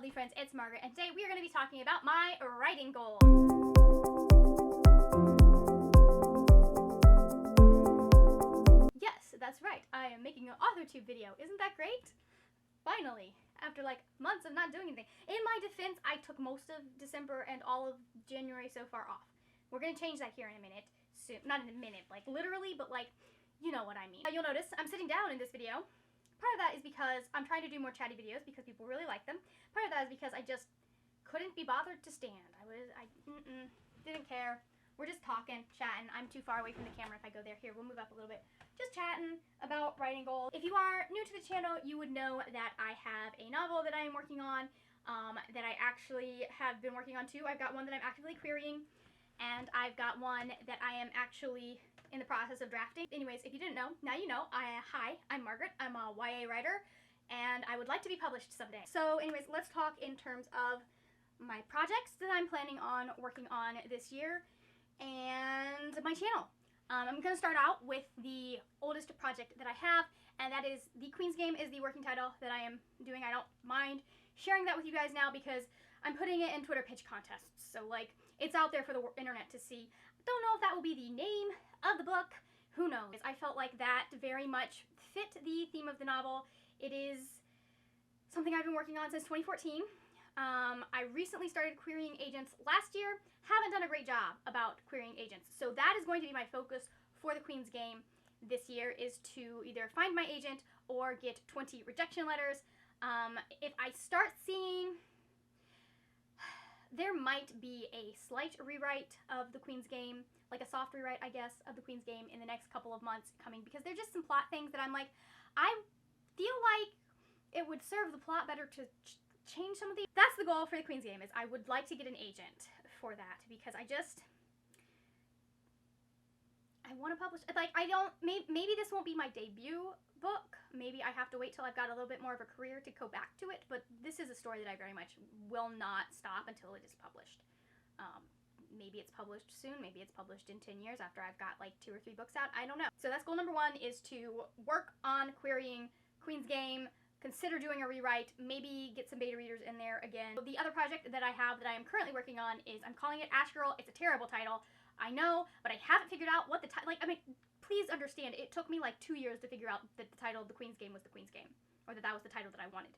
lovely friends, it's Margaret, and today we are going to be talking about my writing goals. Yes, that's right, I am making an AuthorTube video. Isn't that great? Finally, after like months of not doing anything. In my defense, I took most of December and all of January so far off. We're going to change that here in a minute. Soon. Not in a minute, like literally, but like, you know what I mean. You'll notice I'm sitting down in this video. Part of that is because I'm trying to do more chatty videos because people really like them. Part of that is because I just couldn't be bothered to stand. I didn't care. We're just talking, chatting. I'm too far away from the camera if I go there. Here, we'll move up a little bit. Just chatting about writing goals. If you are new to the channel, you would know that I have a novel that I am working on, that I actually have been working on too. I've got one that I'm actively querying, and I've got one that I am actually in the process of drafting. Anyways, if you didn't know, now you know. Hi, I'm Margaret. I'm a YA writer, and I would like to be published someday. So anyways, let's talk in terms of my projects that I'm planning on working on this year and my channel. I'm going to start out with the oldest project that I have, and that is The Queen's Game is the working title that I am doing. I don't mind sharing that with you guys now because I'm putting it in Twitter pitch contests. So like, it's out there for the internet to see. Don't know if that will be the name of the book. Who knows? I felt like that very much fit the theme of the novel. It is something I've been working on since 2014. I recently started querying agents last year. Haven't done a great job about querying agents. So that is going to be my focus for the Queen's Game this year, is to either find my agent or get 20 rejection letters. If I start seeing, there might be a slight rewrite of the Queen's Game, like a soft rewrite, I guess, of the Queen's Game in the next couple of months coming, because there's just some plot things that I'm like, I feel like it would serve the plot better to change some of these. That's the goal for the Queen's Game, is I would like to get an agent for that, because I want to publish, like, maybe this won't be my debut book. Maybe I have to wait till I've got a little bit more of a career to go back to it, but this is a story that I very much will not stop until it is published. Maybe it's published soon, maybe it's published in 10 years after I've got like 2 or 3 books out, I don't know. So that's goal number 1, is to work on querying Queen's Game, consider doing a rewrite, maybe get some beta readers in there again. The other project that I have that I am currently working on is, I'm calling it Ash Girl. It's a terrible title, I know, but I haven't figured out what the title, like, I mean, please understand, it took me like 2 years to figure out that the title of the Queen's Game was the Queen's Game, or that that was the title that I wanted.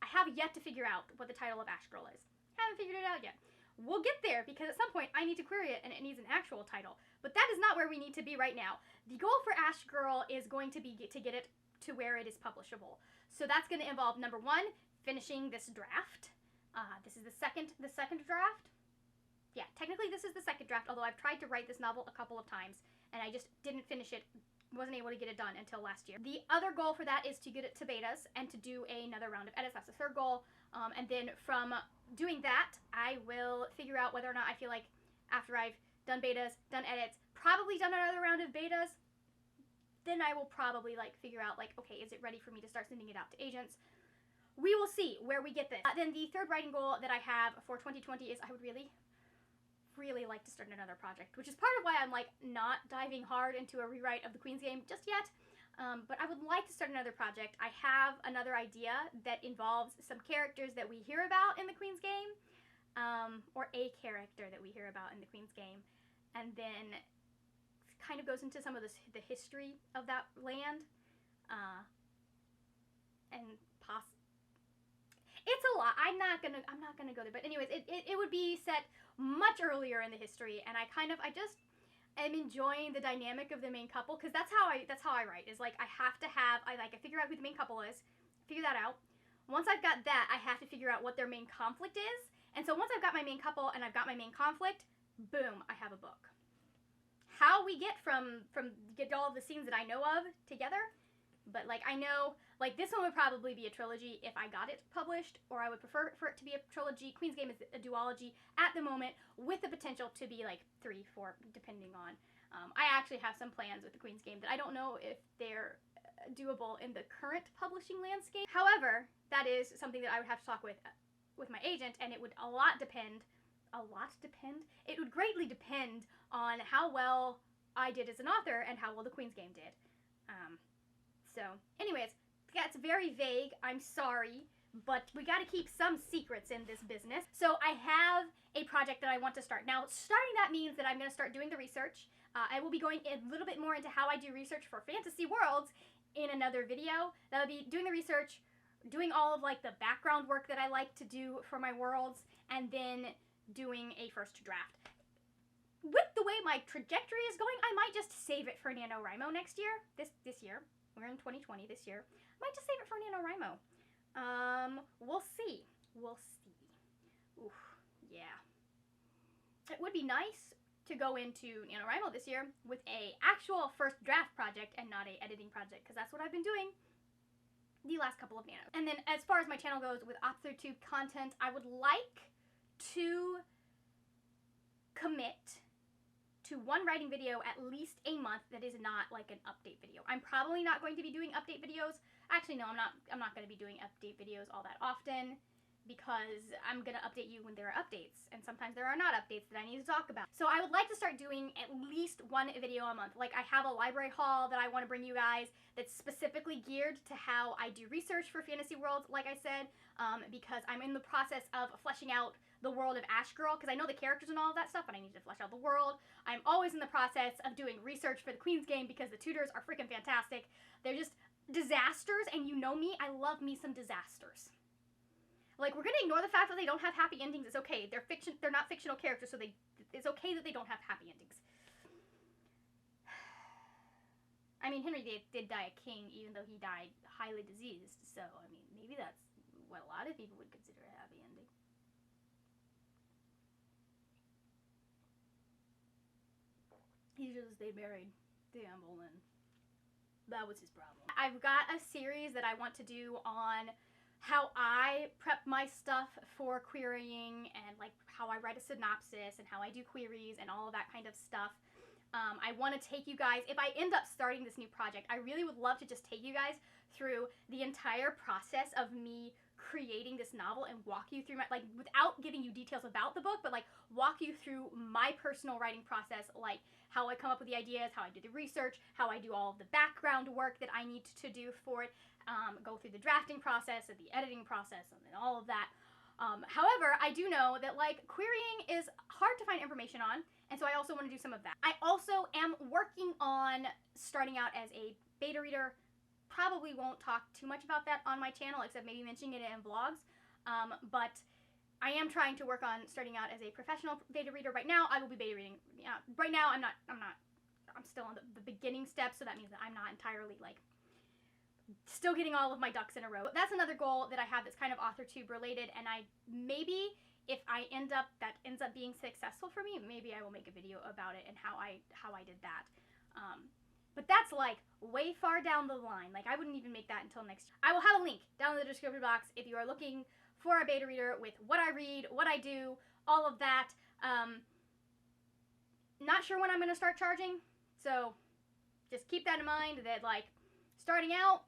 I have yet to figure out what the title of Ash Girl is. Haven't figured it out yet. We'll get there, because at some point I need to query it and it needs an actual title. But that is not where we need to be right now. The goal for Ash Girl is going to be to get it to where it is publishable. So that's going to involve, number 1, finishing this draft. This is the second draft. Yeah, technically this is the second draft, although I've tried to write this novel a couple of times and I just didn't finish it, wasn't able to get it done until last year. The other goal for that is to get it to betas and to do another round of edits. That's the third goal. And then from doing that, I will figure out whether or not I feel like after I've done betas, done edits, probably done another round of betas, then I will probably like figure out like, okay, is it ready for me to start sending it out to agents? We will see where we get this. Then the third writing goal that I have for 2020 is I would really like to start another project, which is part of why I'm like not diving hard into a rewrite of the Queen's Game just yet. But I would like to start another project. I have another idea that involves some characters that we hear about in the Queen's Game, or a character that we hear about in the Queen's Game, and then kind of goes into some of the history of that land, and it's a lot. I'm not gonna go there, but anyways, it would be set much earlier in the history, and I just am enjoying the dynamic of the main couple, because that's how I write, is like I figure out who the main couple is, figure that out. Once I've got that, I have to figure out what their main conflict is, and so once I've got my main couple and I've got my main conflict, boom, I have a book. How we get from get all of the scenes that I know of together, but like I know, like this one would probably be a trilogy if I got it published, or I would prefer for it to be a trilogy. Queen's Game is a duology at the moment, with the potential to be like 3, 4, depending on. I actually have some plans with the Queen's Game that I don't know if they're doable in the current publishing landscape. However, that is something that I would have to talk with my agent, and it would it would greatly depend on how well I did as an author and how well the Queen's Game did. So anyways, that's very vague, I'm sorry, but we got to keep some secrets in this business. So I have a project that I want to start. Now, starting that means that I'm going to start doing the research. I will be going a little bit more into how I do research for fantasy worlds in another video. That'll be doing the research, doing all of like the background work that I like to do for my worlds, and then doing a first draft. With the way my trajectory is going, I might just save it for NaNoWriMo next year. This year. We're in 2020 this year. I might just save it for NaNoWriMo. We'll see. We'll see. Oof, yeah. It would be nice to go into NaNoWriMo this year with a actual first draft project and not a editing project, because that's what I've been doing the last couple of Nano. And then as far as my channel goes with AuthorTube content, I would like to commit to one writing video at least a month that is not like an update video. I'm probably not going to be doing update videos. Actually, no, I'm not going to be doing update videos all that often, because I'm going to update you when there are updates, and sometimes there are not updates that I need to talk about. So I would like to start doing at least one video a month. Like, I have a library haul that I want to bring you guys that's specifically geared to how I do research for fantasy worlds, like I said, because I'm in the process of fleshing out the world of Ash Girl, because I know the characters and all of that stuff, but I need to flesh out the world. I'm always in the process of doing research for the Queen's Game, because the tutors are freaking fantastic. They're just disasters, and you know me, I love me some disasters. Like, we're gonna ignore the fact that they don't have happy endings. It's okay. They're not fictional characters, so it's okay that they don't have happy endings. I mean, Henry did die a king, even though he died highly diseased, so, I mean, maybe that's what a lot of people would consider a happy ending. He should have stayed married to Anne Boleyn. That was his problem. I've got a series that I want to do on how I prep my stuff for querying, and like how I write a synopsis and how I do queries and all of that kind of stuff. I want to take you guys, if I end up starting this new project, I really would love to just take you guys through the entire process of me creating this novel and walk you through my, like, without giving you details about the book, but like walk you through my personal writing process, like how I come up with the ideas, how I do the research, how I do all of the background work that I need to do for it, go through the drafting process and the editing process and then all of that. However, I do know that like querying is hard to find information on, and so I also want to do some of that. I also am working on starting out as a beta reader. Probably won't talk too much about that on my channel, except maybe mentioning it in vlogs, but I am trying to work on starting out as a professional beta reader. Right now, I will be beta reading. Right now, I'm still on the beginning steps, so that means that I'm not entirely, like, still getting all of my ducks in a row. That's another goal that I have that's kind of AuthorTube related, and maybe if that ends up being successful for me, maybe I will make a video about it and how I did that. But that's like way far down the line. Like, I wouldn't even make that until next year. I will have a link down in the description box if you are looking for a beta reader with what I read, what I do, all of that. Not sure when I'm going to start charging, so just keep that in mind, that like starting out,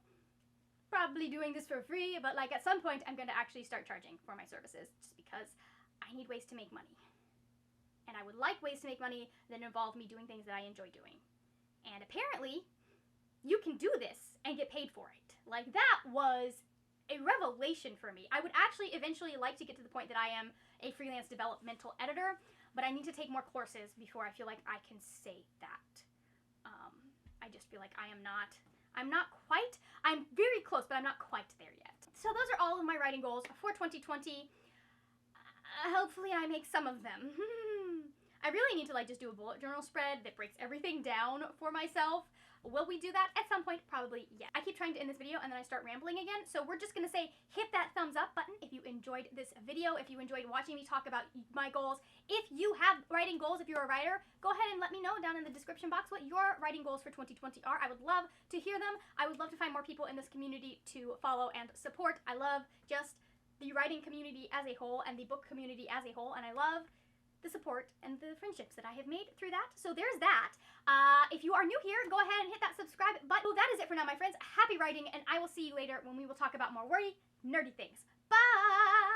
probably doing this for free, but like at some point I'm going to actually start charging for my services, just because I need ways to make money. And I would like ways to make money that involve me doing things that I enjoy doing. And apparently, you can do this and get paid for it. Like, that was a revelation for me. I would actually eventually like to get to the point that I am a freelance developmental editor, but I need to take more courses before I feel like I can say that. I just feel like I'm very close, but I'm not quite there yet. So those are all of my writing goals for 2020. Hopefully I make some of them. I really need to like just do a bullet journal spread that breaks everything down for myself. Will we do that at some point? Probably, yeah. I keep trying to end this video and then I start rambling again, so we're just gonna say hit that thumbs up button if you enjoyed this video, if you enjoyed watching me talk about my goals. If you have writing goals, if you're a writer, go ahead and let me know down in the description box what your writing goals for 2020 are. I would love to hear them. I would love to find more people in this community to follow and support. I love just the writing community as a whole and the book community as a whole, and I love the support and the friendships that I have made through that. So there's that. If you are new here, go ahead and hit that subscribe button. That is it for now, my friends. Happy writing, and I will see you later when we will talk about more wordy, nerdy things. Bye!